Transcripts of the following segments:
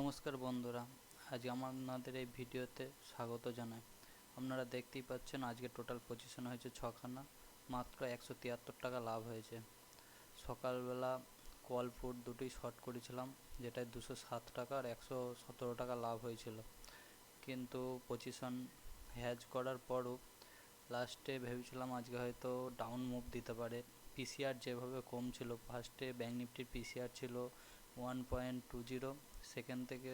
নমস্কার বন্ধুরা, আজ আপনাদের এই ভিডিওতে স্বাগত জানাই। আপনারা দেখতেই পাচ্ছেন আজকে টোটাল পজিশন হয়েছে ছখানা, মাত্র 173 টাকা লাভ হয়েছে। সকালবেলা কল ফুট দুটোই শর্ট করেছিলাম, যেটায় 207 টাকা আর 117 টাকা লাভ হয়েছিল। কিন্তু পজিশন হ্যাজ করার পরও লাস্টে ভেবেছিলাম আজকে হয়তো ডাউন মুভ দিতে পারে। পিসিআর যেভাবে কম ছিল, ফার্স্টে ব্যাঙ্ক নিফটির পিসিআর ছিল 1.20, সেকেন্ড থেকে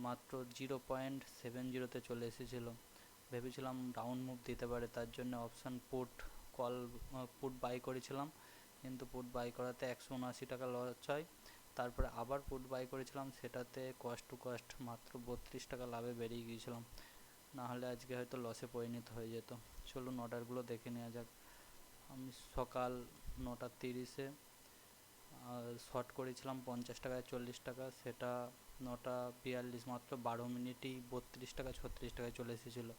মাত্র 0.70তে চলে এসেছিলো। ভেবেছিলাম ডাউন মুভ দিতে পারে, তার জন্য অপশান পুট বাই করেছিলাম, কিন্তু পুট বাই করাতে 179 টাকা লস হয়। তারপরে আবার পুট বাই করেছিলাম, সেটাতে কস্ট টু কস্ট মাত্র 32 টাকা লাভে বেরিয়ে গিয়েছিলাম, নাহলে আজকে হয়তো লসে পরিণত হয়ে যেত। চলুন অর্ডারগুলো দেখে নেওয়া যাক। আমি সকাল 9:30-এ শর্ট করেছিলাম 50 টাকায় 40 টাকা, সেটা 9:42 মাত্র 12 মিনিটেই 32 টাকা 36 টাকায় চলে এসেছিলো।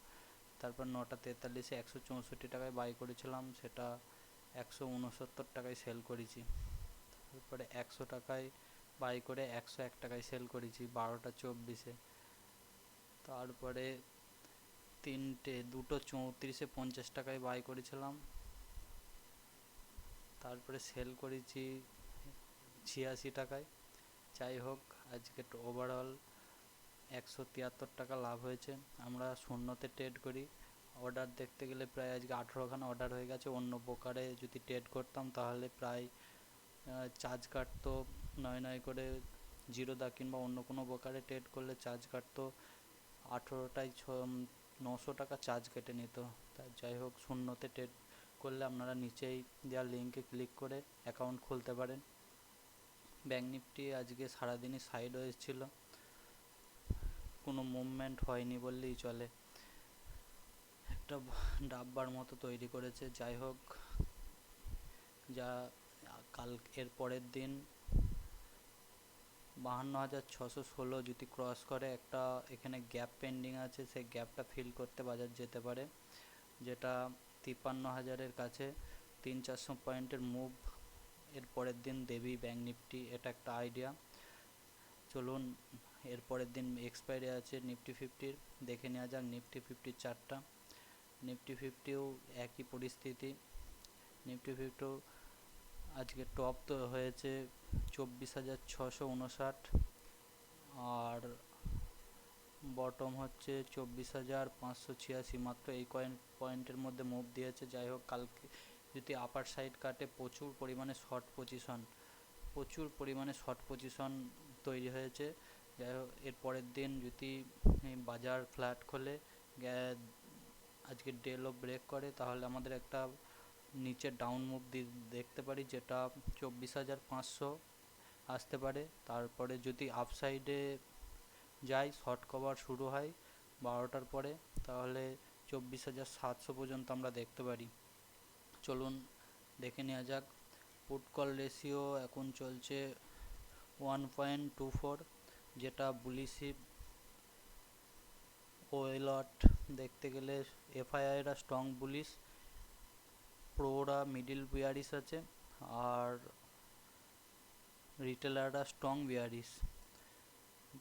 তারপর 9:43-এ 164 টাকায় বাই করেছিলাম, সেটা 169 টাকায় সেল করেছি। তারপরে 100 টাকায় বাই করে 101 টাকায় সেল করেছি 12:24-এ। তারপরে 2:34-এ 50 টাকায় বাই করেছিলাম, তারপরে সেল করেছি 86 টাকায়। যাই হোক, আজকে ওভারঅল 173 টাকা লাভ হয়েছে। আমরা শূন্যতে ট্রেড করি, অর্ডার দেখতে গেলে প্রায় আজকে 18খানা অর্ডার হয়ে গেছে। অন্য ব্রোকারে যদি ট্রেড করতাম তাহলে প্রায় চার্জ কাটতো 9 করে জিরোদা, কিংবা অন্য কোনো ব্রোকারে ট্রেড করলে চার্জ কাটতো 18টায় 900 টাকা চার্জ কেটে নিত। তাই যাই হোক, শূন্যতে ট্রেড করলে আপনারা নিচেই দেওয়া লিঙ্কে ক্লিক করে অ্যাকাউন্ট খুলতে পারেন। ব্যাঙ্ক নিফটি আজকে সারাদিনই সাইডওয়েজ ছিল, কোনো মুভমেন্ট হয়নি বললেই চলে, একটা ডাব্বার মতো তৈরি করেছে। যাই হোক, যা কাল এর পরের দিন 52,616 যদি ক্রস করে, একটা এখানে গ্যাপ পেন্ডিং আছে, সেই গ্যাপটা ফিল করতে বাজার যেতে পারে, যেটা 53,000-এর কাছে 300-400 পয়েন্টের মুভ এর পরের দিন দেবেই ব্যাঙ্ক নিফটি, এটা একটা আইডিয়া। চলুন, এর পরের দিন এক্সপায়ারি আছে নিফটি 50-র, দেখে নেওয়া যাক নিফটি 50-র চার্টটা। নিফটি 50-ও একই পরিস্থিতি। নিফটি 50 আজকে টপ তো হয়েছে 24,659, আর বটম হচ্ছে 24,586, মাত্র এই পয়েন্টের মধ্যে মুভ দিয়েছে। যাই হোক, কালকে যদি আপার সাইড কাটে প্রচুর পরিমাণে শর্ট পজিশন তৈরি হয়েছে। যাই হোক, এর পরের দিন যদি বাজার ফ্ল্যাট খোলে, আজকে ডেলও ব্রেক করে, তাহলে আমাদের একটা নিচে ডাউন মুভ দেখতে পারি, যেটা 24,500 আসতে পারে। তারপরে যদি আপসাইডে যায়, শর্ট কভার শুরু হয় 12টার পরে, তাহলে 24,700 পর্যন্ত আমরা দেখতে পারি। চলুন দেখে নেওয়া যাক। পুট কল রেশিও এখন চলছে 1.24, যেটা বুলিশি ওয়েলট দেখতে গেলে এফআইআইরা স্ট্রং বুলিশ, প্রোরা মিডিল বিয়ারিশ আছে, আর রিটেলাররা স্ট্রং বিয়ারিশ।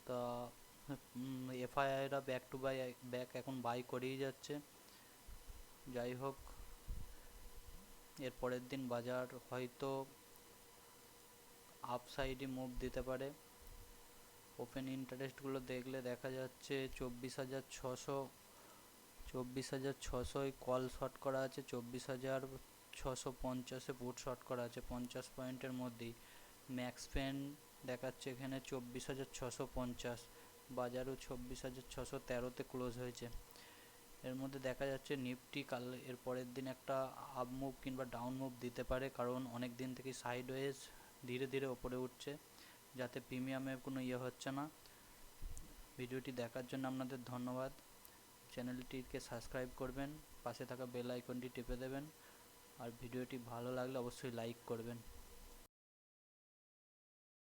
তা এফআইআইরা ব্যাক এখন বাই করেই যাচ্ছে। যাই হোক, এর পরের দিন বাজার হয়তো আপসাইডে মুভ দিতে পারে। ওপেন ইন্টারেস্টগুলো দেখলে দেখা যাচ্ছে 24,600 কল শর্ট করা আছে, 24,650-এ পুট শর্ট করা আছে 50 পয়েন্টের মধ্যেই। ম্যাক্স ফ্যান দেখাচ্ছে এখানে 24,650, বাজারও 24,613-তে ক্লোজ হয়েছে। এর মধ্যে দেখা যাচ্ছে নিফটি কাল এর পরের দিন একটা আপ মুভ কিংবা ডাউন মুভ দিতে পারে, কারণ অনেক দিন থেকে সাইডওয়েজ ধীরে ধীরে ওপরে উঠছে, যাতে প্রিমিয়ামের কোনো হচ্ছে না। ভিডিওটি দেখার জন্য আপনাদের ধন্যবাদ। চ্যানেলটিকে সাবস্ক্রাইব করবেন, পাশে থাকা বেল আইকনটি টিপে দেবেন, আর ভিডিওটি ভালো লাগলে অবশ্যই লাইক করবেন।